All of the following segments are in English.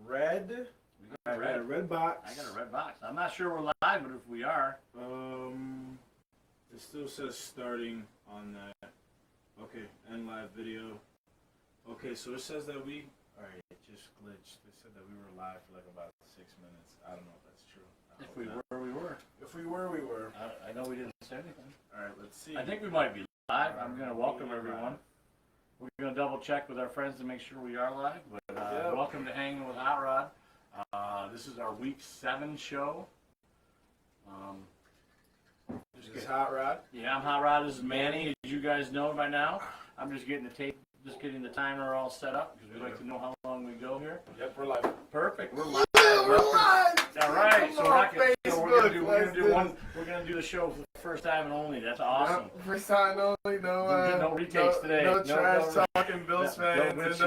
red. I got a red box. I got a red box. I'm not sure we're live, but if we are. It still says starting on that. Okay, end live video. Okay, so it says that we... Alright, it just glitched. It said that we were live for like about 6 minutes. I don't know if that's true. If we were, we were. If we were, we were. I know we didn't say anything. Alright, let's see. I think we might be live. I'm going to welcome everyone. We're going to double check with our friends to make sure we are live. But welcome to Hanging with HotRod. This is our week 7 show. This is HotRod. Yeah, I'm HotRod. This is Manny, as you guys know by now. I'm just getting the tape, just getting the timer all set up because we like to know how long we go here. Yep, we're live. Perfect. We're live. We're live. All right. So we're gonna do the show for the first time and only. That's awesome. First time only. No retakes today. No trash talking Bills fans.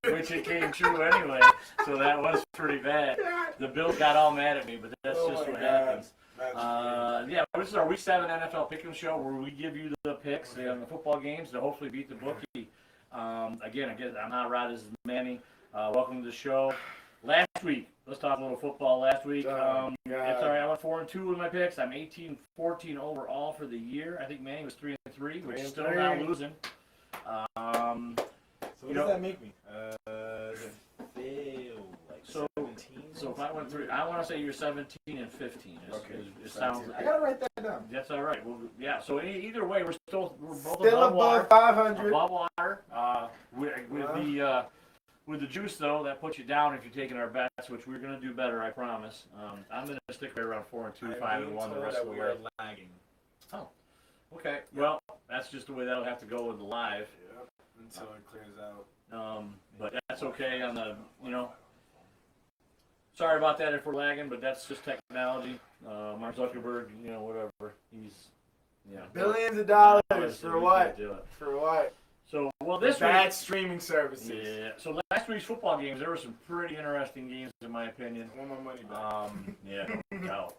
Which it came true anyway. So that was pretty bad. The Bills got all mad at me, but that's just what happens. This is our Week 7 NFL Pick'em Show where we give you the picks on the football games to hopefully beat the bookie. Again, I'm HotRod. This is Manny. Welcome to the show. Last week, let's talk a little football. Last week, it's all right. I went 4-2 with my picks. I'm 18-14 overall for the year. I think Manny was 3-3, which is still not losing. So what does that make me? So 17. So if I went through, I want to say you're 17-15. Okay. It sounds. I gotta write that down. That's all right. Well, yeah. So either way, we're both above water, 500. Above water. With the juice though, that puts you down if you're taking our bets, which we're gonna do better, I promise. I'm gonna stick right around 4-2, 5-1 the rest of the way. Lagging. Oh. Okay. Yep. Well, that's just the way that'll have to go with the live. Yep. Until it clears out. But that's okay on the Sorry about that if we're lagging, but that's just technology. Mark Zuckerberg, whatever. He's billions of dollars for what? For what? So this bad streaming services. Yeah. So last week's football games, there were some pretty interesting games in my opinion. I want my money back. No doubt.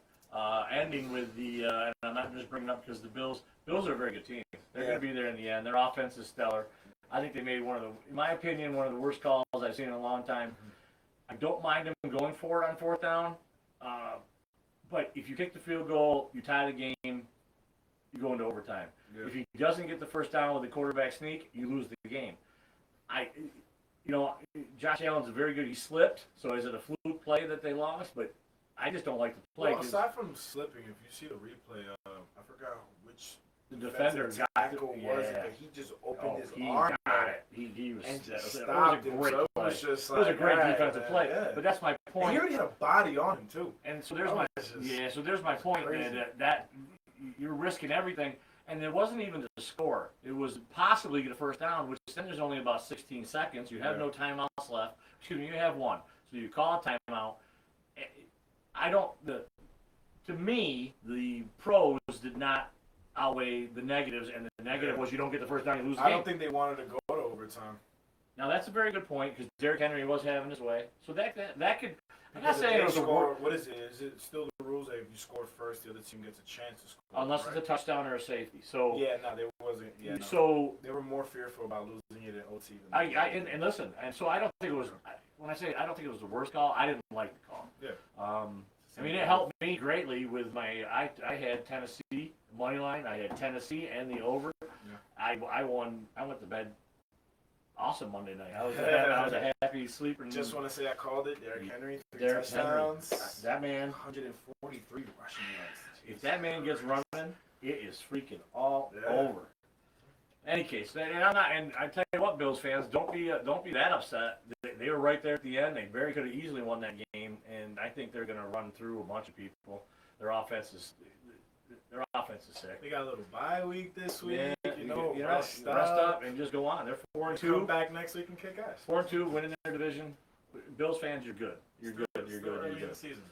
Ending with the, and I'm not just bringing it up because the Bills are a very good team. They're going to be there in the end. Their offense is stellar. I think they made in my opinion, one of the worst calls I've seen in a long time. I don't mind them going for it on 4th down, but if you kick the field goal, you tie the game, you go into overtime. Yeah. If he doesn't get the first down with the quarterback sneak, you lose the game. Josh Allen's very good. He slipped, so is it a fluke play that they lost? But I just don't like the play. Well, aside from slipping, if you see the replay, I forgot which the defender was it, but he just opened his arm. Got it. He was and just stopped him. So it was just it was a great defensive play. Yeah. But that's my point. And he already had a body on him too. And so there's my point that you're risking everything. And it wasn't even the score. It was possibly get a first down, which then there's only about 16 seconds. You have no timeouts left. Excuse me, you have one. So you call a timeout. To me, the pros did not outweigh the negatives, and the negative was you don't get the first down, you lose the game. I don't think they wanted to go to overtime. Now that's a very good point because Derrick Henry was having his way. So that could. I'm not Because saying it was what is it? Is it still the rules that if you score first, the other team gets a chance to score? Unless it's a touchdown or a safety. So there wasn't. Yeah, no. So they were more fearful about losing it in OT. And listen, and so I don't think it was. When I say I don't think it was the worst call, I didn't like the call. Yeah. It helped me greatly with my. I had Tennessee money line. I had Tennessee and the over. Yeah. I won. I went to bed. Awesome Monday night. I was a happy sleeper. Just want to say I called it. Derrick Henry, 3 touchdowns. That man. 143 rushing yards. If that man gets running, it is freaking all over. Any case, and I tell you what, Bills fans, don't be that upset. They were right there at the end. They very could have easily won that game, and I think they're going to run through a bunch of people. Their offense is sick. They got a little bye week this week. Yeah, rest up and just go on. They're 4-2. Come back next week and kick ass. 4-2, winning their division. Bills fans, you're good. You're good. You're good. Season.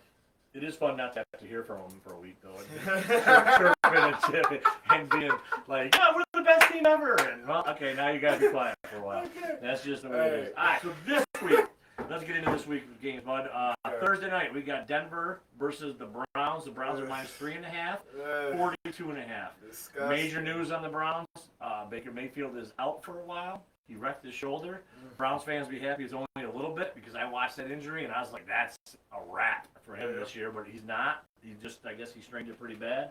It is fun not to have to hear from them for a week, though. And being like, we're the best team ever. And, well, okay, now you got to be quiet for a while. That's just the way it is. All right, so this week, let's get into this week's games, bud. Thursday night, we got Denver versus the Browns. The Browns are -3.5, 42.5. Major news on the Browns. Baker Mayfield is out for a while. He wrecked his shoulder. Browns fans be happy it's only a little bit because I watched that injury and I was like, that's a wrap for him this year. But he's not. He just, I guess he strained it pretty bad.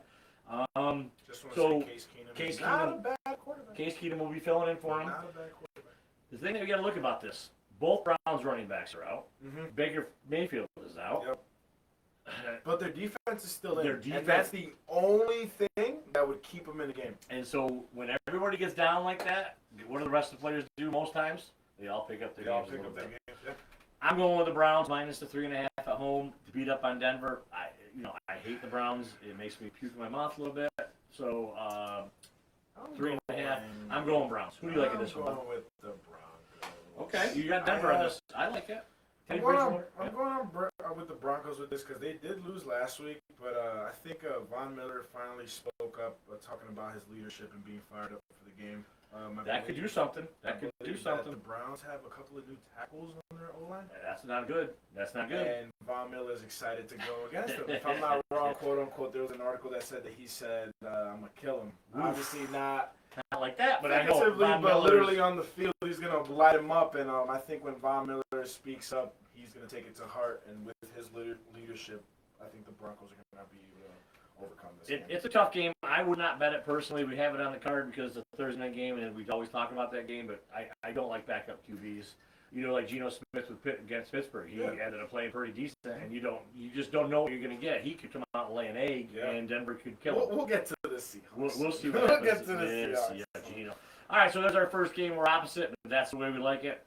Just want to So say Case Keenum. Not a bad quarterback. Case Keenum will be filling in for him. Not a bad quarterback. The thing that we got to look about this, both Browns running backs are out. Baker Mayfield is out. Yep. But their defense is still in. Their defense, and that's the only thing that would keep them in the game. And so when everybody gets down like that, what do the rest of the players do most times? They all pick up their games. Yeah. I'm going with the Browns minus the 3.5 at home to beat up on Denver. I hate the Browns. It makes me puke in my mouth a little bit. So 3.5. I'm going Browns. Who do you like in this one? I'm going with the Broncos. Okay, you got Denver on this. I like it. I'm going on with the Broncos with this because they did lose last week, but I think Von Miller finally spoke up talking about his leadership and being fired up for the game. That could do something. That could do something. The Browns have a couple of new tackles on their O-line. That's not good. That's not good. And Von Miller is excited to go against them. If I'm not wrong, quote unquote, there was an article that said that he said, "I'm gonna kill him." Oof. Obviously not like that, but I know Von but literally on the field, he's gonna light him up. And I think when Von Miller speaks up, he's gonna take it to heart. And with his leadership, I think the Broncos are gonna be able to overcome this game. It's a tough game. I would not bet it personally. We have it on the card because it's a Thursday night game, and we always talk about that game. But I don't like backup QBs. You know, like Geno Smith with against Pittsburgh, he ended up playing pretty decent, and you just don't know what you're going to get. He could come out and lay an egg, and Denver could kill him. We'll get to the Seahawks. We'll see what happens. We'll get to the Seahawks. Yeah, Geno. All right, so that's our first game. We're opposite, but that's the way we like it.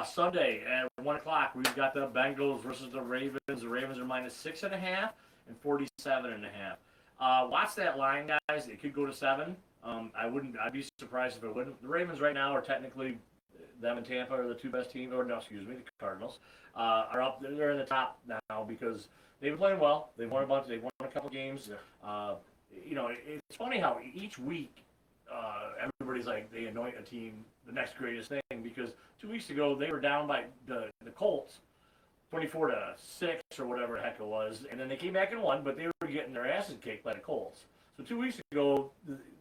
Sunday at 1 o'clock, we've got the Bengals versus the Ravens. The Ravens are minus 6.5 and 47.5. Watch that line, guys. It could go to 7. I'd be surprised if it wouldn't. The Ravens right now are technically, them and Tampa are the two best teams. Or no, excuse me, the Cardinals are up. They're in the top now because they've been playing well. They've won a bunch. They've won a couple games. Yeah. It's funny how each week everybody's like they anoint a team the next greatest thing because 2 weeks ago they were down by the Colts 24-6 or whatever the heck it was, and then they came back and won, but they were getting their asses kicked by the Colts. So 2 weeks ago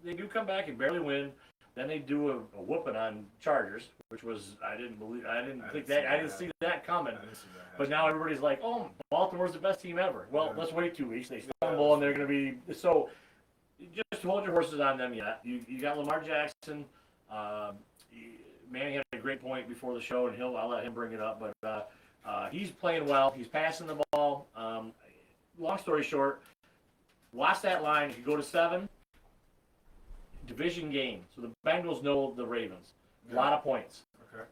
they do come back and barely win. Then they do a whooping on Chargers, which was I didn't see that coming. But now everybody's like, oh, Baltimore's the best team ever. Well, let's wait 2 weeks. They stumble and they're going to be so. Just hold your horses on them yet. You got Lamar Jackson. Manny had a great point before the show, and I'll let him bring it up. But he's playing well. He's passing the ball. Long story short, watch that line. If you go to 7. Division game. So the Bengals know the Ravens. A lot of points. Okay.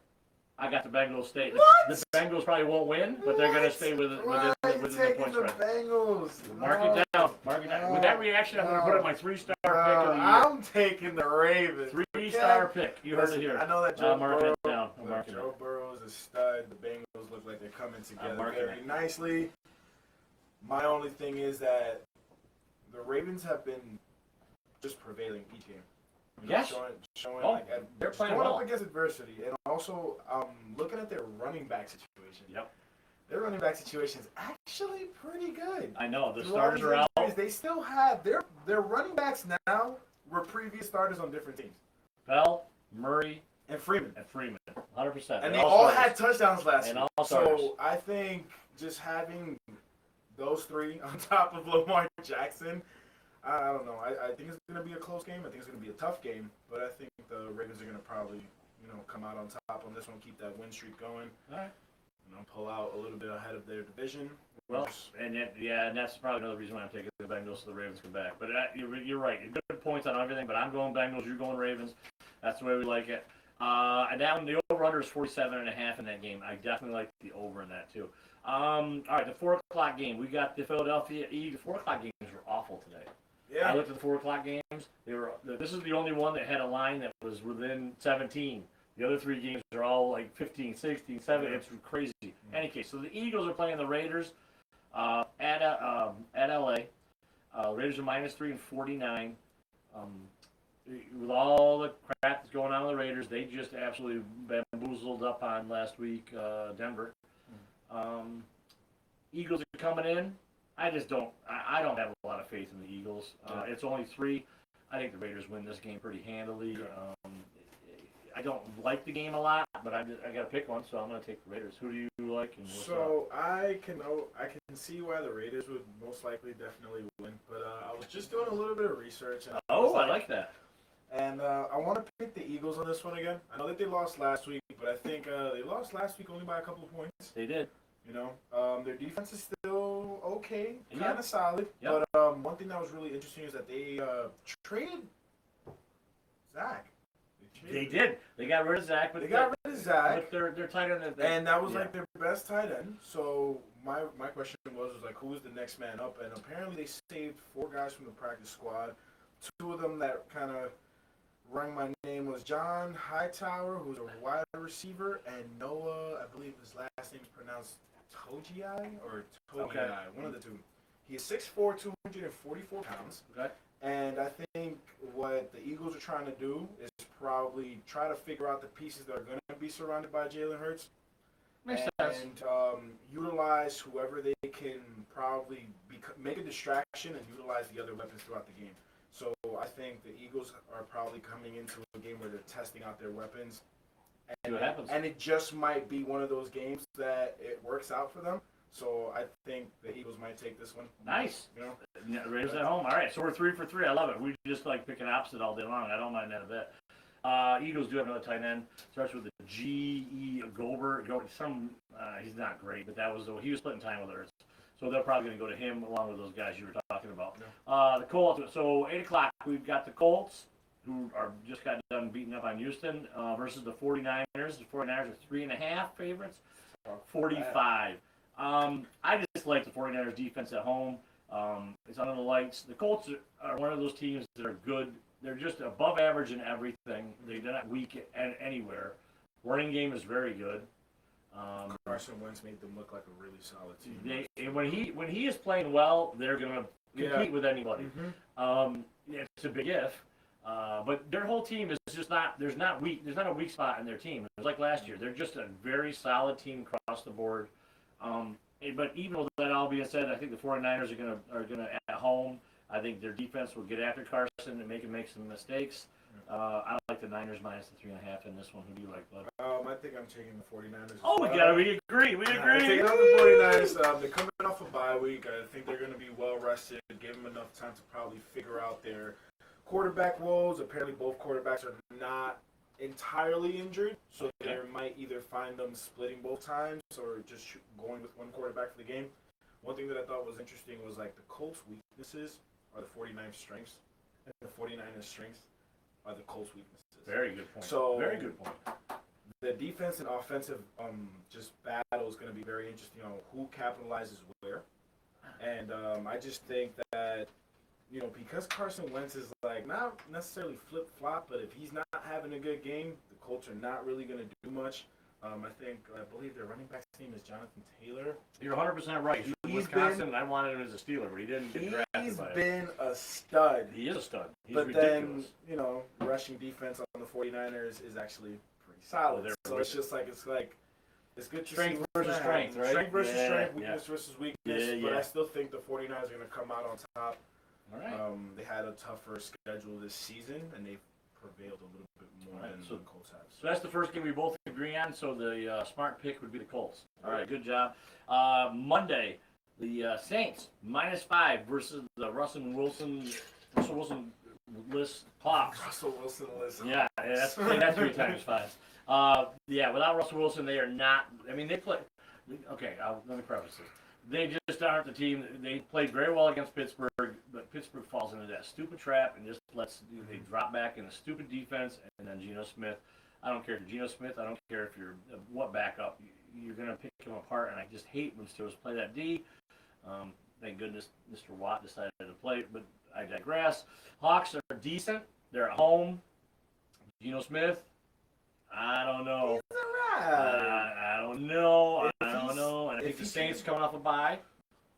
I got the Bengals stay. The Bengals probably won't win, but they're going to stay within the point spread. Bengals. Mark it down. Mark it down. With that reaction, I'm going to put up my 3-star pick of the year. I'm taking the Ravens. 3-star pick. You heard it here. I know that Joe Joe Burrow is a stud. The Bengals look like they're coming together very nicely. My only thing is that the Ravens have been just prevailing each game. Yes. Showing they're playing going well up against adversity, and also looking at their running back situation. Yep. Their running back situation is actually pretty good. I know the starters are out. They still have their running backs now were previous starters on different teams. Bell, Murray, and Freeman. 100%. And they all had touchdowns last week. So I think just having those three on top of Lamar Jackson. I don't know. I think it's going to be a close game. I think it's going to be a tough game. But I think the Ravens are going to probably, come out on top on this one, keep that win streak going. All right. Pull out a little bit ahead of their division. Well, and that's probably another reason why I'm taking the Bengals so the Ravens come back. But you're right. Good points on everything, but I'm going Bengals. You're going Ravens. That's the way we like it. And that one, the over-under is 47.5 in that game. I definitely like the over in that, too. All right, the 4 o'clock game. We got the Philadelphia Eagles. 4 o'clock games were awful today. Yeah. I looked at the 4 o'clock games. This is the only one that had a line that was within 17. The other 3 games are all like 15, 16, 17. It's crazy. Any case, so the Eagles are playing the Raiders at LA. Raiders are minus 3 and 49. With all the crap that's going on with the Raiders, they just absolutely bamboozled up on last week Denver. Eagles are coming in. I don't have a lot of faith in the Eagles. It's only 3. I think the Raiders win this game pretty handily. I don't like the game a lot, but I got to pick one, so I'm going to take the Raiders. Who do you like? And what's So I can see why the Raiders would most likely definitely win, but I was just doing a little bit of research. And I like that. And I want to pick the Eagles on this one again. I know that they lost last week, but I think they lost last week only by a couple of points. They did. You know, their defense is still okay, kind of solid. Yep. But one thing that was really interesting is that they traded Zach. They did. They got rid of Zach, but they got rid of Zach. But they're tight end. And that was like their best tight end. So my question was like, who is the next man up? And apparently they saved 4 guys from the practice squad. 2 of them that kind of rang my name was John Hightower, who's a wide receiver, and Noah, I believe his last name is pronounced Togiai or Togiai, one of the two. He is 6'4", 244 pounds. Okay. And I think what the Eagles are trying to do is probably try to figure out the pieces that are going to be surrounded by Jalen Hurts. Makes sense. And utilize whoever they can probably make a distraction and utilize the other weapons throughout the game. So I think the Eagles are probably coming into a game where they're testing out their weapons. And, see what happens. And it just might be one of those games that it works out for them. So I think the Eagles might take this one. Nice. You know? Raiders at home. All right, so we're 3 for 3. I love it. We just like picking opposite all day long. I don't mind that a bit. Eagles do have another tight end. Starts with the G.E. Goldberg. He's not great, but he was splitting time with Ertz. So they're probably going to go to him along with those guys you were talking about. Yeah. The Colts. So 8 o'clock, we've got the Colts, who are just got done beating up on Houston, versus the 49ers. The 49ers are 3.5 favorites. 45. I just like the 49ers defense at home. It's under the lights. The Colts are one of those teams that are good. They're just above average in everything. They're not weak anywhere. Running game is very good. Carson Wentz made them look like a really solid team. When he is playing well, they're going to compete with anybody. Mm-hmm. It's a big if. But their whole team is just not. There's not a weak spot in their team. It's like last year. They're just a very solid team across the board. But even with that all being said, I think the 49ers are gonna at home. I think their defense will get after Carson and make him make some mistakes. I like the Niners minus the 3.5 in this one. Who do you like, bud? I think I'm taking the 49ers. We agree. I'm taking out the 49ers. They're coming off a bye week. I think they're going to be well rested. Give them enough time to probably figure out their quarterback woes. Apparently, both quarterbacks are not entirely injured, so they might either find them splitting both times or just going with one quarterback for the game. One thing that I thought was interesting was like the Colts' weaknesses are the 49ers' strengths, and the 49ers' strengths are the Colts' weaknesses. Very good point. Very good point. The defense and offensive just battle is going to be very interesting on who capitalizes where, and I just think that because Carson Wentz is like not necessarily flip-flop, but if he's not having a good game, the Colts are not really going to do much. I believe their running back's name is Jonathan Taylor. You're 100% right. He's from Wisconsin, and I wanted him as a Steeler, but he didn't get drafted by it. He's been a stud. He is a stud. He's but ridiculous. Then, rushing defense on the 49ers is actually pretty solid. So it's good to strength see versus strength, right? Strength versus strength, weakness versus weakness. But I still think the 49ers are going to come out on top. All right. They had a tougher schedule this season, and they've prevailed a little bit more than the Colts have. So that's the first game we both agree on. So the smart pick would be the Colts. All right, good job. Monday, the Saints -5 versus the Russell Wilson list Hawks. Russell Wilson list. Yeah, that's 3 times 5. Without Russell Wilson, they are not. I mean, they play. Okay, let me preface this. They just aren't the team. They played very well against Pittsburgh, but Pittsburgh falls into that stupid trap and just they drop back in a stupid defense. And then Geno Smith, I don't care if you're Geno Smith. I don't care if you're what backup. You're going to pick him apart, and I just hate when Steelers play that D. Thank goodness Mr. Watt decided to play, but I digress. Hawks are decent. They're at home. Geno Smith, I don't know. He's alright. I don't know. And I think the Saints coming off a bye.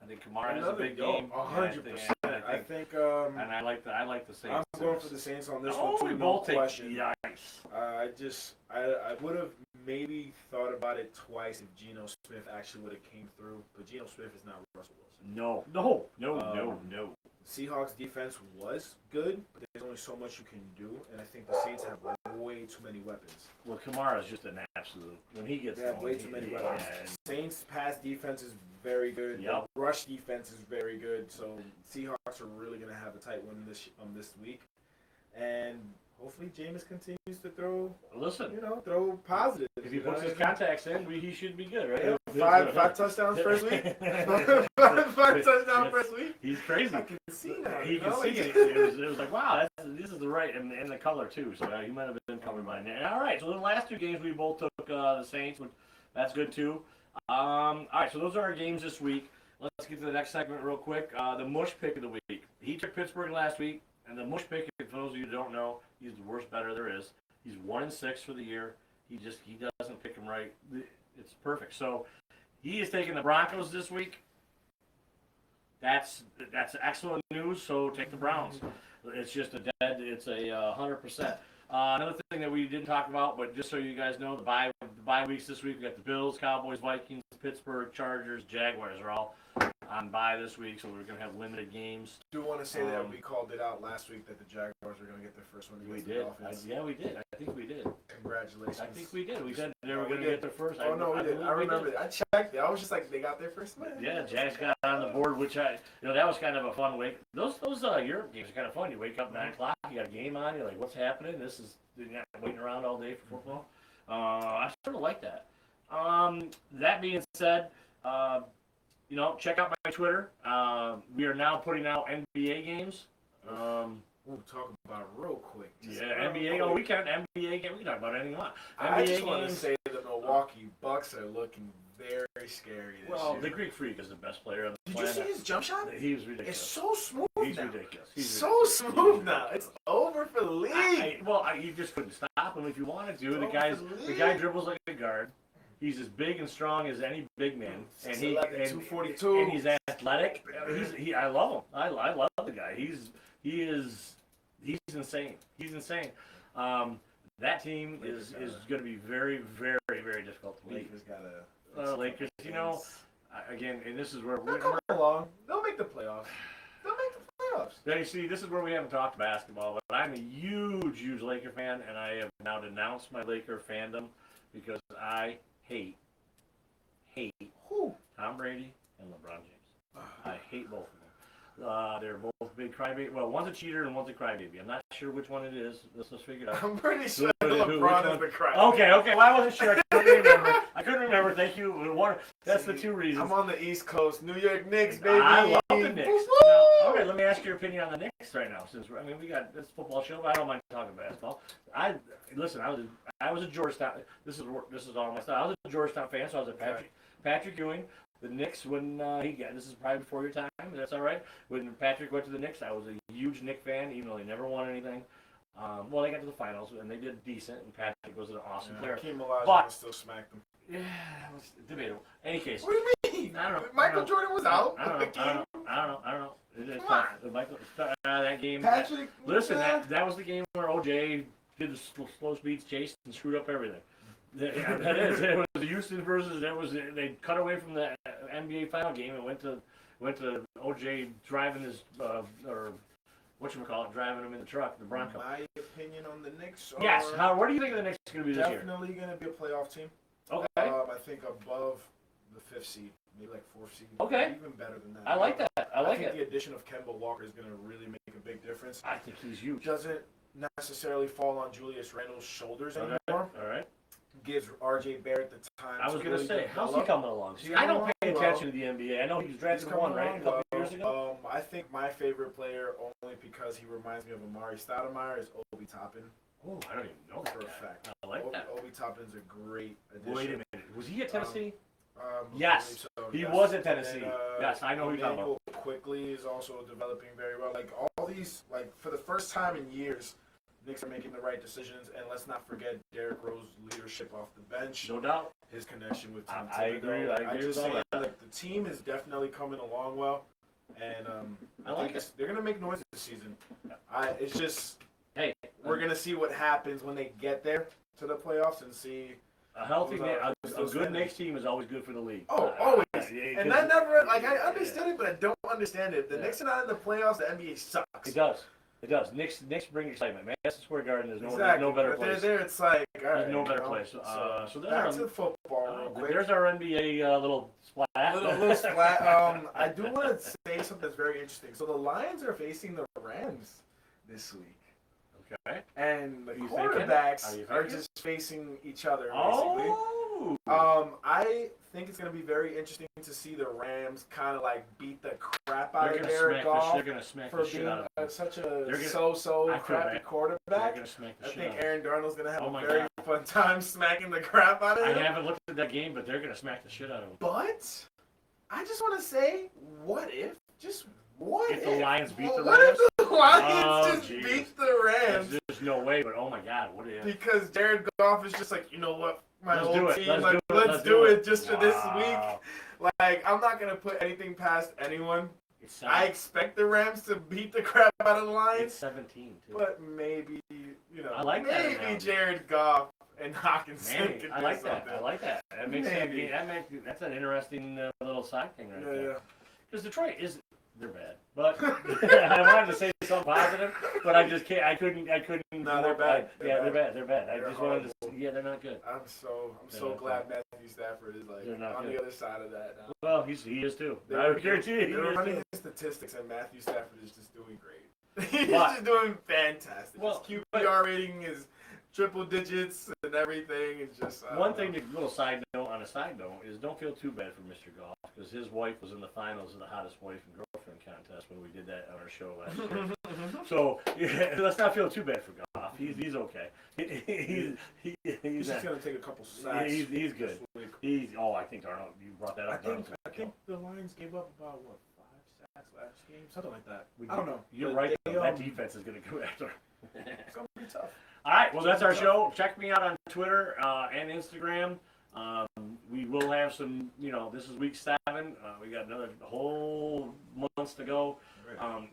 I think Kamara has a big game. 100%. I think. And I like the Saints. I'm going for the Saints on this one too. We no both question. Yikes. I would have maybe thought about it twice if Geno Smith actually would have came through, but Geno Smith is not Russell Wilson. No. Seahawks defense was good, but there's only so much you can do, and I think the Saints have way too many weapons. Well, Kamara is just an absolute. When he gets They have going, way too many weapons. Saints pass defense is very good. Yep. The rush defense is very good. So Seahawks are really going to have a tight win this week, and hopefully Jameis continues to throw. Listen, throw positive. If he puts his contacts in, he should be good, right? Yeah, five touchdowns first week. five touchdowns first week. He's crazy. I can see that. He can see it. It was like, wow, this is the right, and the color too. So he might have been covered by that. All right, so the last two games we both took the Saints. That's good too. All right, so those are our games this week. Let's get to the next segment real quick. The mush pick of the week. He took Pittsburgh last week, and the mush pick, for those of you who don't know, he's the worst bettor there is. He's 1-6 for the year. He doesn't pick him right. It's perfect. So he is taking the Broncos this week. That's excellent news. So take the Browns. It's just it's a 100%. Another thing that we didn't talk about, but just so you guys know, the bye weeks this week. We got the Bills, Cowboys, Vikings, Pittsburgh, Chargers, Jaguars are all on bye this week, so we're going to have limited games. I do want to say that we called it out last week that the Jaguars were going to get their first one against the Dolphins. Yeah, we did. I think we did. Congratulations. I think we did. We said they were going to get their first. Oh, no, we did. I remember it. I checked it. I was just like, they got their first win. Yeah, Jags got on the board, which that was kind of a fun week. Those Europe games are kind of fun. You wake up 9 o'clock, you got a game on, you're like, what's happening? You're not waiting around all day for football. I sort of like that. That being said, check out my Twitter. We are now putting out NBA games. We'll talk about it real quick. NBA. Oh, we can NBA game. We can talk about anything you want. I just want to say the Milwaukee Bucks are looking very scary this year. The Greek Freak is the best player on the planet. Did you see his jump shot? He was ridiculous. It's so smooth He's now. ridiculous. He's so smooth now. It's over for the league. You just couldn't stop him if you wanted to. The guy dribbles like a guard. He's as big and strong as any big man, and 242, and he's athletic. I love him. I love the guy. He's insane. He's insane. That team is going to be very, very, very difficult to beat. Lakers, again, and this is where we're coming along. They'll make the playoffs. Now, you see, this is where we haven't talked basketball, but I'm a huge Laker fan, and I have now denounced my Laker fandom because I hate Tom Brady and LeBron James. I hate both of them. They're both big crybaby. Well, one's a cheater and one's a crybaby. I'm not sure which one it is. Let's figure it out. I'm pretty sure LeBron is the crybaby. Okay. Well, I wasn't sure. I couldn't remember. Thank you. That's the two reasons. I'm on the East Coast. New York Knicks, baby. I love the Knicks. Now, all right, let me ask your opinion on the Knicks right now. Since we got this football show, but I don't mind talking basketball. I was a Georgetown. This is all my stuff. I was a Georgetown fan, so I was a Patrick Ewing. The Knicks, when this is probably before your time, that's all right. When Patrick went to the Knicks, I was a huge Knicks fan, even though they never won anything. They got to the finals, and they did decent, and Patrick was an awesome player. But still smacked them. Yeah, it was debatable. Any case. What do you mean? I don't know. Michael Jordan was out. I don't know. That game. Patrick. Listen, that was the game where OJ did the slow speeds chase and screwed up everything. That is. It was Houston versus. They cut away from the NBA final game and went to OJ driving his driving him in the truck, the Bronco. My opinion on the Knicks. Yes. What do you think of the Knicks going to be this year? Definitely going to be a playoff team. Okay. I think above the 5th seed, maybe like 4th seed. Okay. Even better than that. I like that. I think the addition of Kemba Walker is going to really make a big difference. I think he's huge. Doesn't necessarily fall on Julius Randle's shoulders anymore. All right. Gives R.J. Barrett the time. I was going to say, how's he coming along? I don't pay attention to the NBA. I know he was drafted 1, right? A couple years ago. I think my favorite player, only because he reminds me of Amari Stoudemire, is Obi Toppin. Oh, I don't even know that for a fact. I like that. Obi Toppin's a great addition. Wait a minute. Was he at Tennessee? Yes. He was at Tennessee. Yes, I know who you're talking about. Quickly is also developing very well. Like all these, for the first time in years, Knicks are making the right decisions, and let's not forget Derrick Rose's leadership off the bench. No doubt. His connection with Tim I agree. I just say the team is definitely coming along well, and I like it. They're gonna make noise this season. It's just we're gonna see what happens when they get there to the playoffs and see A healthy, a good Knicks team is always good for the league. Oh, always. And I never, like, I understood it, but I don't understand it. The Knicks are not in the playoffs. The NBA sucks. It does. It does. Knicks bring excitement. Madison Square Garden is no better place. There, it's like, all right, there's no better place. So back to football real quick. There's our NBA little splat. Little splat. I do want to say something that's very interesting. So the Lions are facing the Rams this week. Okay. And the quarterbacks are just facing each other, basically. Oh. I think it's going to be very interesting to see the Rams kind of like beat the crap out of Jared Goff for being such a so-so crappy quarterback. I think Aaron Darnold's going to have a very fun time smacking the crap out of him. I haven't looked at that game, but they're going to smack the shit out of him. But I just want to say, what if? If the Lions beat the Rams? What if the Lions beat the Rams? There's no way, but oh my God, what if? Because Jared Goff is just like, you know what? My whole team, let's do it just for this week. Like, I'm not going to put anything past anyone. I expect the Rams to beat the crap out of the Lions. It's 17, too. But maybe, you know, I like maybe Jared Goff and Hawkinson can do I like something. that. I like that. That makes that's an interesting little side thing right there. Because Detroit they're bad. But I wanted to say something positive, but I just can't. I couldn't. No, they're bad. They're bad. I just wanted to say, they're not good. I'm so glad Matthew Stafford is like on the other side of that now. Well, he is too. I guarantee you. They were running the statistics, and Matthew Stafford is just doing great. He's just doing fantastic. Well, his QBR rating is triple digits and everything. It's just one thing. A little side note on a side note is don't feel too bad for Mr. Goff because his wife was in the finals of the hottest wife and girlfriend contest when we did that on our show last year. So let's not feel too bad for Goff. He's okay. He's just gonna take a couple sacks. He's good. I think Darnold. You brought that up. I think the Lions gave up about 5 sacks last game, something like that. I don't know. You're right. That defense is gonna go after. It's gonna be tough. All right, well, that's our show. Check me out on Twitter and Instagram. We will have some, this is week 7. We got another whole months to go.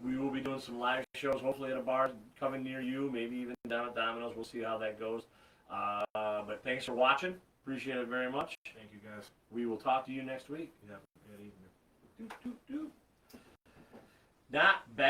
We will be doing some live shows, hopefully at a bar coming near you, maybe even down at Domino's. We'll see how that goes. But thanks for watching. Appreciate it very much. Thank you, guys. We will talk to you next week. Yeah, good evening. Not bad.